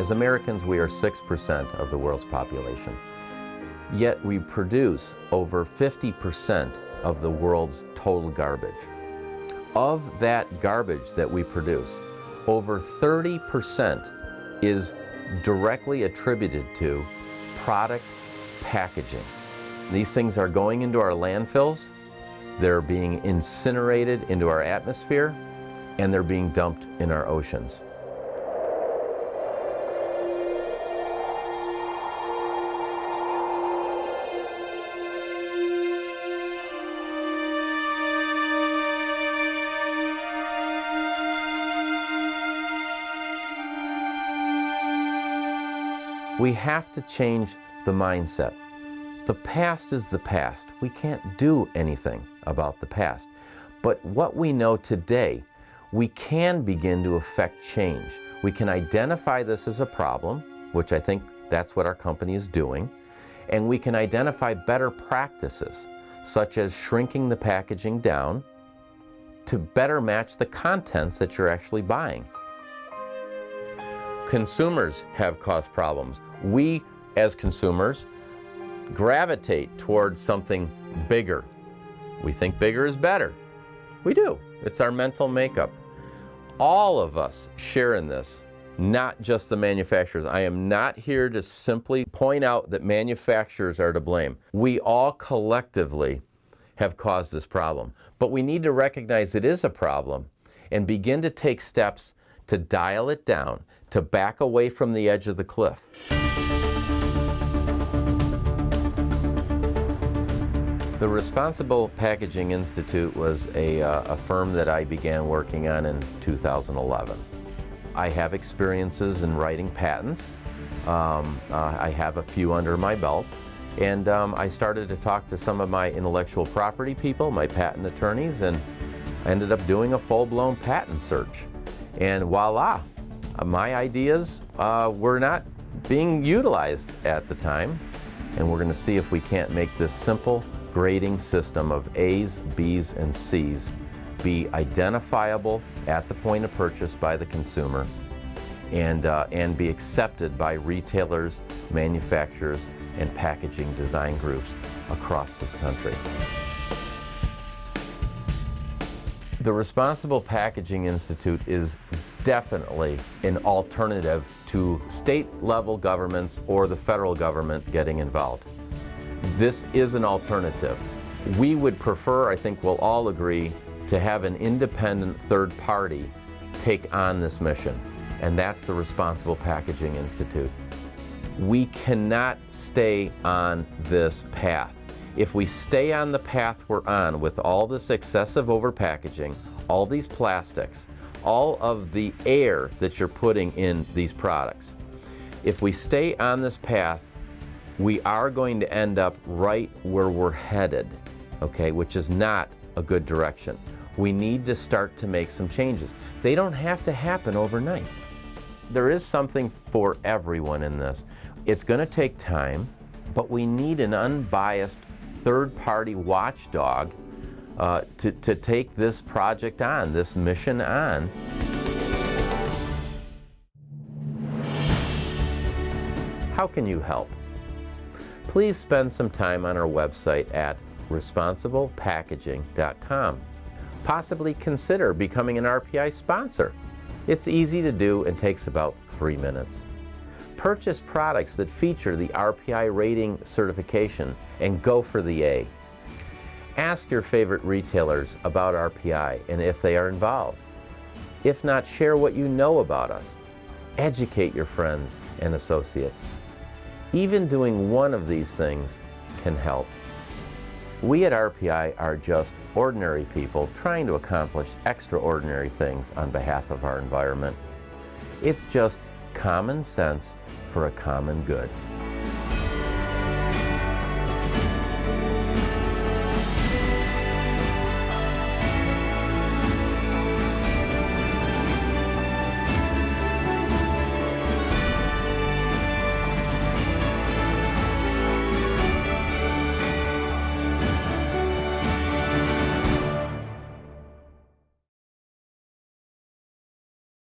As Americans, we are 6% of the world's population. Yet we produce over 50% of the world's total garbage. Of that garbage that we produce, over 30% is directly attributed to product packaging. These things are going into our landfills, they're being incinerated into our atmosphere, and they're being dumped in our oceans. We have to change the mindset. The past is the past. We can't do anything about the past. But what we know today, we can begin to affect change. We can identify this as a problem, which I think that's what our company is doing, and we can identify better practices, such as shrinking the packaging down to better match the contents that you're actually buying. Consumers have caused problems. We, as consumers, gravitate towards something bigger. We think bigger is better. We do. It's our mental makeup. All of us share in this, not just the manufacturers. I am not here to simply point out that manufacturers are to blame. We all collectively have caused this problem. But we need to recognize it is a problem and begin to take steps to dial it down, to back away from the edge of the cliff. The Responsible Packaging Institute was a firm that I began working on in 2011. I have experiences in writing patents. I have a few under my belt. And I started to talk to some of my intellectual property people, my patent attorneys, and I ended up doing a full-blown patent search. And voila, my ideas were not being utilized at the time. And we're going to see if we can't make this simple grading system of A's, B's, and C's be identifiable at the point of purchase by the consumer and be accepted by retailers, manufacturers, and packaging design groups across this country. The Responsible Packaging Institute is definitely an alternative to state-level governments or the federal government getting involved. This is an alternative. We would prefer, I think we'll all agree, to have an independent third party take on this mission, and that's the Responsible Packaging Institute. We cannot stay on this path. If we stay on the path we're on with all this excessive overpackaging, all these plastics, all of the air that you're putting in these products, if we stay on this path, we are going to end up right where we're headed, okay, which is not a good direction. We need to start to make some changes. They don't have to happen overnight. There is something for everyone in this. It's going to take time, but we need an unbiased third-party watchdog to take this project on, this mission on. How can you help? Please spend some time on our website at responsiblepackaging.com. Possibly consider becoming an RPI sponsor. It's easy to do and takes about 3 minutes. Purchase products that feature the RPI rating certification and go for the A. Ask your favorite retailers about RPI and if they are involved. If not, share what you know about us. Educate your friends and associates. Even doing one of these things can help. We at RPI are just ordinary people trying to accomplish extraordinary things on behalf of our environment. It's just common sense for a common good.